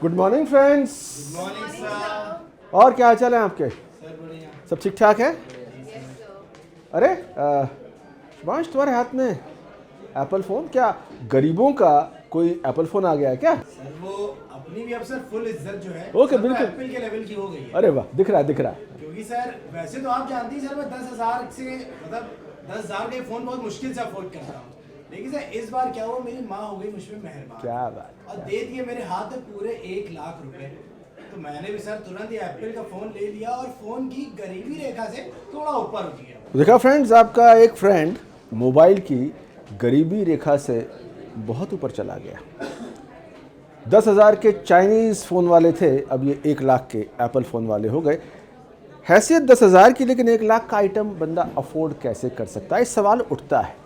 Good morning friends. Good morning sir. और क्या हाल चाल है आपके? सर बढ़िया। सब ठीक ठाक है? अरे शुभांश, तुम्हारे हाथ में एप्पल फ़ोन? क्या गरीबों का कोई एप्पल फ़ोन आ गया है क्या? सर वो अपनी भी अब सर फुल इज्जत जो है ओके, सर, वो बिल्कुल। एप्पल के लेवल की हो गई है। अरे वाह, दिख रहा है दिख रहा है। क्योंकि सर वैसे तो आप जानती हैं सर, मैं 10,000 से मतलब 10,000 का फ़ोन बहुत मुश्किल से अफोर्ड करता हूँ। लेकिन सर इस बार क्या हुआ, मेरी माँ हो गई मुझ पर मेहरबान। क्या बात। और दे दिए मेरे हाथ में पूरे 1 लाख रुपए। तो मैंने भी सर तुरंत ही एप्पल का फ़ोन ले लिया और फ़ोन की गरीबी रेखा से थोड़ा ऊपर उठ गया। देखा फ्रेंड्स, आपका एक फ्रेंड मोबाइल की गरीबी रेखा से बहुत ऊपर चला गया। 10,000 के चाइनीज़ फ़ोन वाले थे, अब ये 1 लाख के एप्पल फ़ोन वाले हो गए। हैसियत 10,000 की, लेकिन 1 लाख का आइटम बंदा अफोर्ड कैसे कर सकता है? इस सवाल उठता है।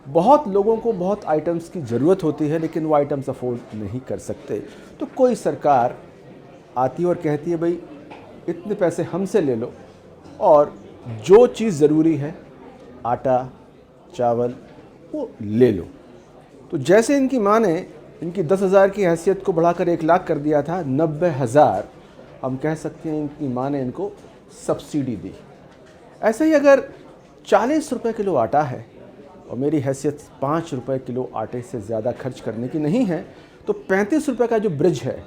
बहुत लोगों को बहुत आइटम्स की ज़रूरत होती है, लेकिन वो आइटम्स अफोर्ड नहीं कर सकते। तो कोई सरकार आती है और कहती है, भाई इतने पैसे हमसे ले लो और जो चीज़ ज़रूरी है, आटा चावल, वो ले लो। तो जैसे इनकी माँ ने इनकी 10,000 की हैसियत को बढ़ाकर 1 लाख कर दिया था, 90,000 हम कह सकते हैं इनकी माँ ने इनको सब्सिडी दी। ऐसे ही अगर 40 रुपये किलो आटा है और मेरी हैसियत 5 रुपये किलो आटे से ज़्यादा खर्च करने की नहीं है, तो 35 रुपये का जो ब्रिज है,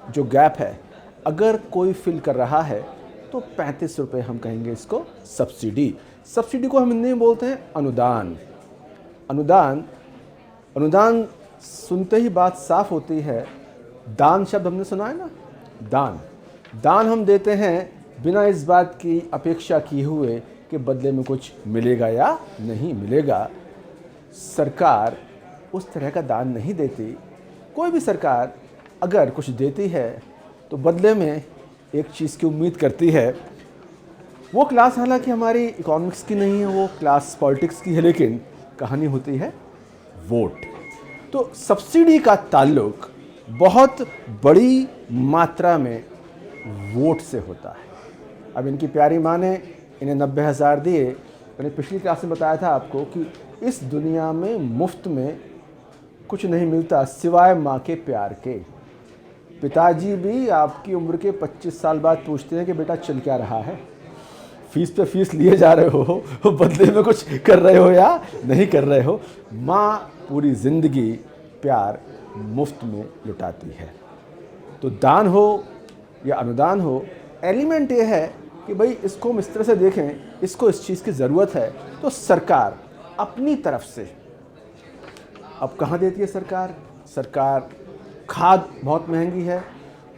जो गैप है, अगर कोई फिल कर रहा है तो 35 रुपये हम कहेंगे इसको सब्सिडी। सब्सिडी को हम हिंदी में बोलते हैं अनुदान। अनुदान अनुदान सुनते ही बात साफ होती है। दान शब्द हमने सुना है ना? दान दान हम देते हैं बिना इस बात की अपेक्षा किए हुए कि बदले में कुछ मिलेगा या नहीं मिलेगा। सरकार उस तरह का दान नहीं देती। कोई भी सरकार अगर कुछ देती है तो बदले में एक चीज़ की उम्मीद करती है। वो क्लास हालांकि हमारी इकोनॉमिक्स की नहीं है, वो क्लास पॉलिटिक्स की है, लेकिन कहानी होती है वोट। तो सब्सिडी का ताल्लुक बहुत बड़ी मात्रा में वोट से होता है। अब इनकी प्यारी माँ ने इन्हें 90,000 दिए। मैंने पिछली क्लास में बताया था आपको कि इस दुनिया में मुफ्त में कुछ नहीं मिलता सिवाय माँ के प्यार के। पिताजी भी आपकी उम्र के 25 साल बाद पूछते हैं कि बेटा चल क्या रहा है, फीस पे फीस लिए जा रहे हो, बदले में कुछ कर रहे हो या नहीं कर रहे हो। माँ पूरी ज़िंदगी प्यार मुफ्त में लुटाती है। तो दान हो या अनुदान हो, एलिमेंट ये है कि भाई इसको हम इस तरह से देखें, इसको इस चीज़ की ज़रूरत है तो सरकार अपनी तरफ से, अब कहाँ देती है सरकार? सरकार खाद बहुत महंगी है,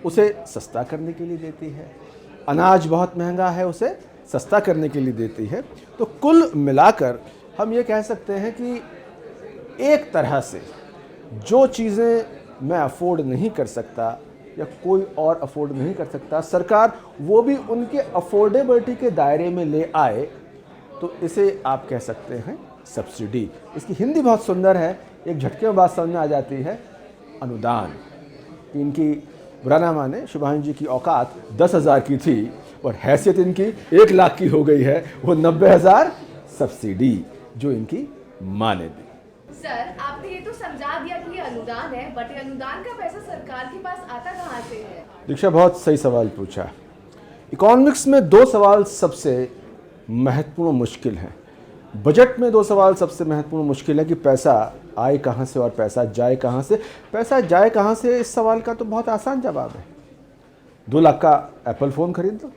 उसे सस्ता करने के लिए देती है। अनाज बहुत महंगा है, उसे सस्ता करने के लिए देती है। तो कुल मिलाकर हम ये कह सकते हैं कि एक तरह से जो चीज़ें मैं अफोर्ड नहीं कर सकता या कोई और अफोर्ड नहीं कर सकता, सरकार वो भी उनके अफोर्डेबिलिटी के दायरे में ले आए, तो इसे आप कह सकते हैं सब्सिडी। इसकी हिंदी बहुत सुंदर है, एक झटके में बात समझ में आ जाती है, अनुदान। इनकी बुरा ना माने, शुभांश जी की औकात 10,000 की थी और हैसियत इनकी 1 लाख की हो गई है। वो 90,000 सब्सिडी जो इनकी माँ ने दी। सर, आपने ये तो समझा दिया कि ये अनुदान है, बट ये अनुदान का पैसा सरकार के पास आता कहाँ से है? दीक्षा, बहुत सही सवाल पूछा। इकोनॉमिक्स में 2 सवाल सबसे महत्वपूर्ण मुश्किल हैं। बजट में 2 सवाल सबसे महत्वपूर्ण मुश्किल है कि पैसा आए कहाँ से और पैसा जाए कहाँ से। पैसा जाए कहाँ से, इस सवाल का तो बहुत आसान जवाब है। 2 लाख का एप्पल फ़ोन खरीद लो,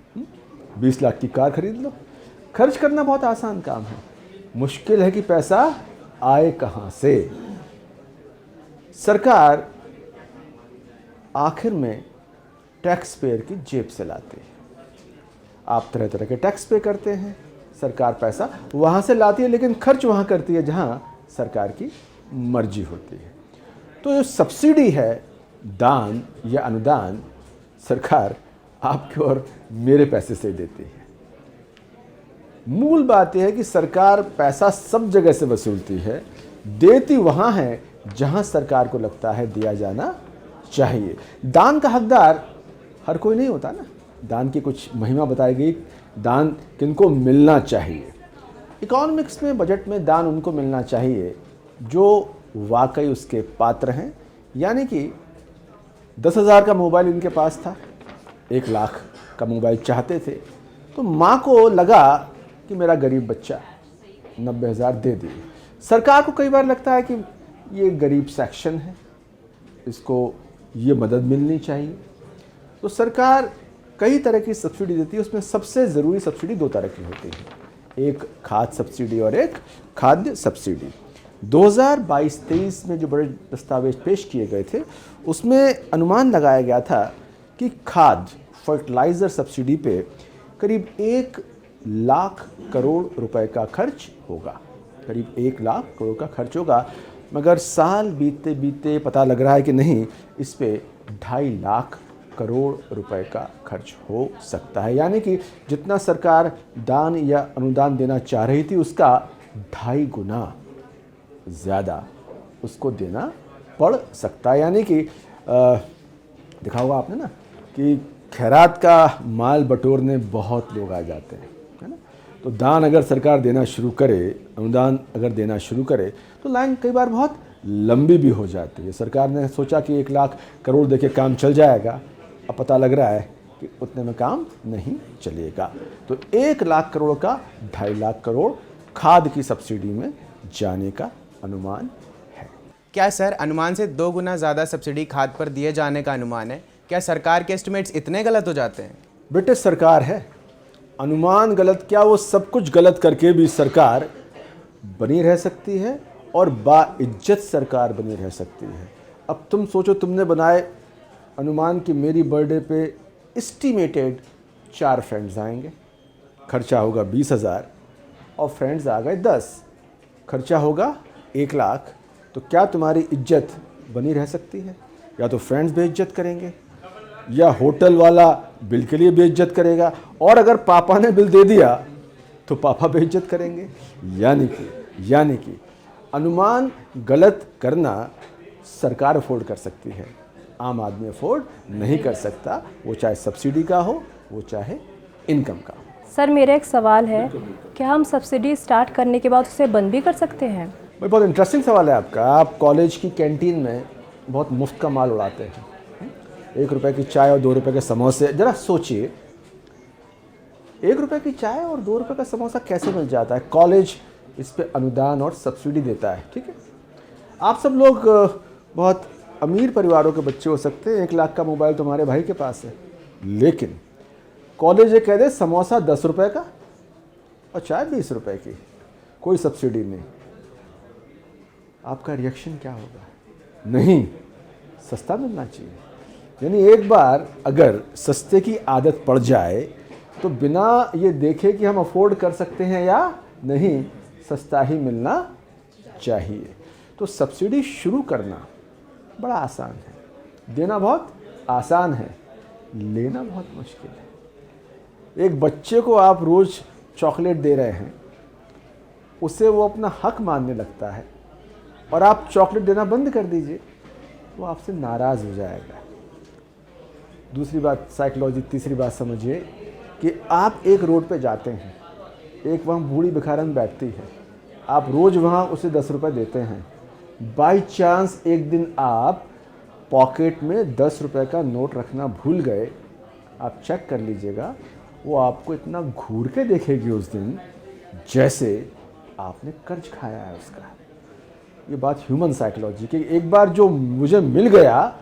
20 लाख की कार खरीद लो। खर्च करना बहुत आसान काम है, मुश्किल है कि पैसा आए कहाँ से। सरकार आखिर में टैक्स पेयर की जेब से लाती है। आप तरह तरह के टैक्स पे करते हैं, सरकार पैसा वहाँ से लाती है, लेकिन खर्च वहाँ करती है जहाँ सरकार की मर्जी होती है। तो जो सब्सिडी है, दान या अनुदान, सरकार आपके और मेरे पैसे से देती है। मूल बात यह है कि सरकार पैसा सब जगह से वसूलती है, देती वहाँ है जहाँ सरकार को लगता है दिया जाना चाहिए। दान का हकदार हर कोई नहीं होता ना, दान की कुछ महिमा बताई गई, दान किनको मिलना चाहिए। इकोनॉमिक्स में, बजट में दान उनको मिलना चाहिए जो वाकई उसके पात्र हैं, यानी कि 10,000 का मोबाइल इनके पास था, 1 लाख का मोबाइल चाहते थे। तो माँ को लगा कि मेरा गरीब बच्चा 90,000 दे दिए। सरकार को कई बार लगता है कि ये गरीब सेक्शन है, इसको ये मदद मिलनी चाहिए। तो सरकार कई तरह की सब्सिडी देती है, उसमें सबसे ज़रूरी सब्सिडी 2 तरह की होती है, एक खाद्य सब्सिडी और एक खाद्य सब्सिडी। 2022-23 में जो बड़े दस्तावेज पेश किए गए थे उसमें अनुमान लगाया गया था कि खाद्य फर्टिलाइज़र सब्सिडी पे करीब 1 लाख करोड़ रुपए का खर्च होगा, करीब 1 लाख करोड़ का खर्च होगा। मगर साल बीतते बीतते पता लग रहा है कि नहीं, इस पे 2.5 लाख करोड़ रुपए का खर्च हो सकता है। यानी कि जितना सरकार दान या अनुदान देना चाह रही थी उसका 2.5 गुना ज़्यादा उसको देना पड़ सकता है। यानी कि देखा होगा आपने ना कि खैरात का माल बटोरने बहुत लोग आ जाते हैं, है ना। तो दान अगर सरकार देना शुरू करे, अनुदान अगर देना शुरू करे तो लाइन कई बार बहुत लंबी भी हो जाती है। सरकार ने सोचा कि 1 लाख करोड़ देके काम चल जाएगा, अब पता लग रहा है कि उतने में काम नहीं चलेगा। तो 1 लाख करोड़ का 2.5 लाख करोड़ खाद की सब्सिडी में जाने का अनुमान है। क्या सर अनुमान से 2 गुना ज़्यादा सब्सिडी खाद पर दिए जाने का अनुमान है? क्या सरकार के एस्टिमेट्स इतने गलत हो जाते हैं? ब्रिटिश सरकार है, अनुमान गलत क्या, वो सब कुछ गलत करके भी सरकार बनी रह सकती है और बाइज्जत सरकार बनी रह सकती है। अब तुम सोचो, तुमने बनाए अनुमान कि मेरी बर्थडे पे एस्टिमेटेड 4 फ्रेंड्स आएंगे, खर्चा होगा 20,000 और फ्रेंड्स आ गए 10, खर्चा होगा 1 लाख। तो क्या तुम्हारी इज्जत बनी रह सकती है? या तो फ्रेंड्स बेइज्जत करेंगे या होटल वाला बिल के लिए बेइज्जत करेगा, और अगर पापा ने बिल दे दिया तो पापा बेइज्जत करेंगे। यानी कि अनुमान गलत करना सरकार अफोर्ड कर सकती है, आम आदमी अफोर्ड नहीं कर सकता, वो चाहे सब्सिडी का हो, वो चाहे इनकम का हो। सर मेरा एक सवाल है, क्या हम सब्सिडी स्टार्ट करने के बाद उसे बंद भी कर सकते हैं? भाई बहुत इंटरेस्टिंग सवाल है आपका। आप कॉलेज की कैंटीन में बहुत मुफ्त का माल उड़ाते हैं, 1 रुपए की चाय और 2 रुपए के समोसे। ज़रा सोचिए, 1 रुपए की चाय और 2 रुपए का समोसा कैसे मिल जाता है? कॉलेज इस पे अनुदान और सब्सिडी देता है, ठीक है। आप सब लोग बहुत अमीर परिवारों के बच्चे हो सकते हैं, 1 लाख का मोबाइल तुम्हारे भाई के पास है, लेकिन कॉलेज ये कह दे समोसा 10 रुपए का और चाय 20 रुपए की, कोई सब्सिडी नहीं, आपका रिएक्शन क्या होगा? नहीं, सस्ता मिलना चाहिए। यानी एक बार अगर सस्ते की आदत पड़ जाए तो बिना ये देखे कि हम अफोर्ड कर सकते हैं या नहीं, सस्ता ही मिलना चाहिए। तो सब्सिडी शुरू करना बड़ा आसान है, देना बहुत आसान है, लेना बहुत मुश्किल है। एक बच्चे को आप रोज़ चॉकलेट दे रहे हैं, उसे वो अपना हक मानने लगता है, और आप चॉकलेट देना बंद कर दीजिए, वो आपसे नाराज़ हो जाएगा। दूसरी बात साइकोलॉजी, तीसरी बात समझिए कि आप एक रोड पे जाते हैं, एक वहाँ बूढ़ी भिखारन बैठती है, आप रोज़ वहाँ उसे 10 रुपये देते हैं, बाई चांस एक दिन आप पॉकेट में 10 रुपये का नोट रखना भूल गए, आप चेक कर लीजिएगा, वो आपको इतना घूर के देखेगी उस दिन जैसे आपने कर्ज खाया है उसका। ये बात ह्यूमन साइकोलॉजी की, एक बार जो मुझे मिल गया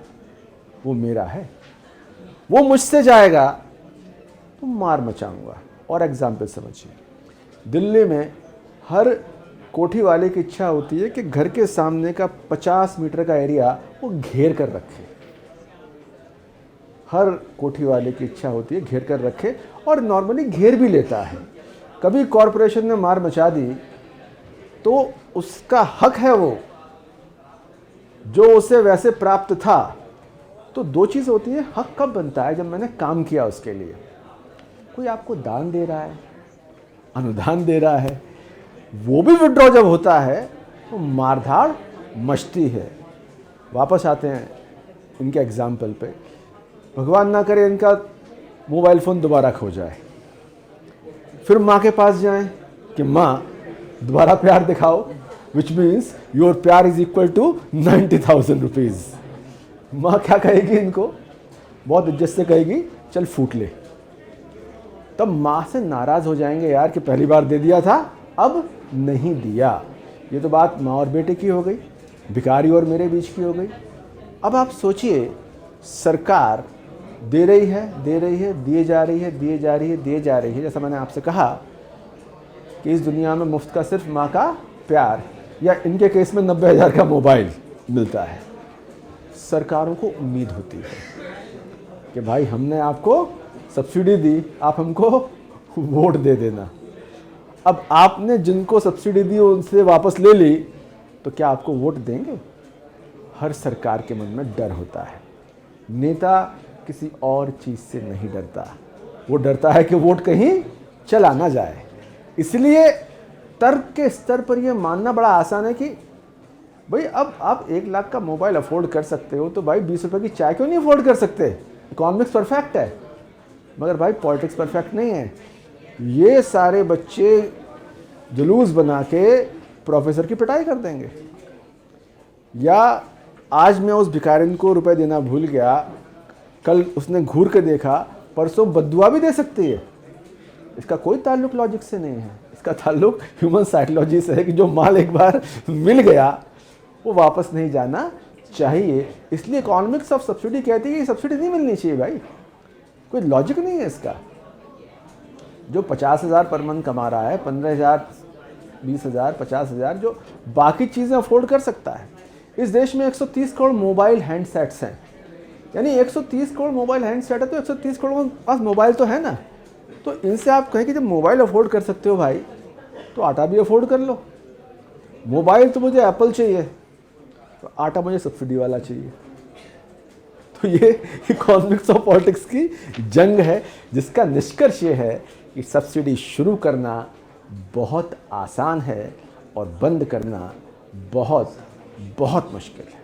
वो मेरा है, वो मुझसे जाएगा तो मार मचाऊंगा। और एग्जाम्पल समझिए, दिल्ली में हर कोठी वाले की इच्छा होती है कि घर के सामने का 50 मीटर का एरिया वो घेर कर रखे, हर कोठी वाले की इच्छा होती है घेर कर रखे, और नॉर्मली घेर भी लेता है। कभी कॉरपोरेशन ने मार मचा दी तो उसका हक है वो, जो उसे वैसे प्राप्त था। तो 2 चीज़ होती है, हक कब बनता है? जब मैंने काम किया उसके लिए। कोई आपको दान दे रहा है, अनुदान दे रहा है, वो भी विड्रॉ जब होता है तो मारधाड़ मचती है। वापस आते हैं इनके एग्जाम्पल पे, भगवान ना करे इनका मोबाइल फ़ोन दोबारा खो जाए, फिर माँ के पास जाएं कि माँ दोबारा प्यार दिखाओ, विच मीन्स योर प्यार इज इक्वल टू 90,000 रुपीज़। माँ क्या कहेगी इनको, बहुत इज्जत से कहेगी चल फूट ले। तब माँ से नाराज़ हो जाएंगे यार कि पहली बार दे दिया था अब नहीं दिया। ये तो बात माँ और बेटे की हो गई, भिखारी और मेरे बीच की हो गई। अब आप सोचिए, सरकार दे रही है, दिए जा रही है। जैसा मैंने आपसे कहा कि इस दुनिया में मुफ्त का सिर्फ माँ का प्यार, या इनके केस में 90,000 का मोबाइल मिलता है। सरकारों को उम्मीद होती है कि भाई हमने आपको सब्सिडी दी, आप हमको वोट दे देना। अब आपने जिनको सब्सिडी दी उनसे वापस ले ली तो क्या आपको वोट देंगे? हर सरकार के मन में डर होता है। नेता किसी और चीज़ से नहीं डरता, वो डरता है कि वोट कहीं चला ना जाए। इसलिए तर्क के स्तर पर यह मानना बड़ा आसान है कि भाई अब आप 1 लाख का मोबाइल अफोर्ड कर सकते हो तो भाई 20 रुपये की चाय क्यों नहीं अफोर्ड कर सकते? इकोनॉमिक्स परफेक्ट है, मगर भाई पॉलिटिक्स परफेक्ट नहीं है। ये सारे बच्चे जुलूस बना के प्रोफेसर की पिटाई कर देंगे। या आज मैं उस भिखारिन को रुपए देना भूल गया, कल उसने घूर के देखा, परसों बद्दुआ भी दे सकती है। इसका कोई ताल्लुक लॉजिक से नहीं है, इसका ताल्लुक ह्यूमन साइकोलॉजी से है कि जो माल एक बार मिल गया वो वापस नहीं जाना चाहिए। इसलिए इकोनॉमिक्स ऑफ सब्सिडी कहती है कि सब्सिडी नहीं मिलनी चाहिए भाई, कोई लॉजिक नहीं है इसका। जो 50,000 पर मंथ कमा रहा है, 15,000, 20,000, 50,000, जो बाकी चीज़ें अफोर्ड कर सकता है। इस देश में 130 करोड़ मोबाइल हैंडसेट्स हैं, यानी 130 करोड़ मोबाइल हैंडसेट है तो 130 करोड़ के पास मोबाइल तो है ना। तो इनसे आप कहें कि जब मोबाइल अफोर्ड कर सकते हो भाई तो आटा भी अफोर्ड कर लो। मोबाइल तो मुझे एप्पल चाहिए तो आटा मुझे सब्सिडी वाला चाहिए। तो ये इकोनॉमिक्स ऑफ पॉलिटिक्स की जंग है, जिसका निष्कर्ष ये है कि सब्सिडी शुरू करना बहुत आसान है और बंद करना बहुत बहुत मुश्किल है।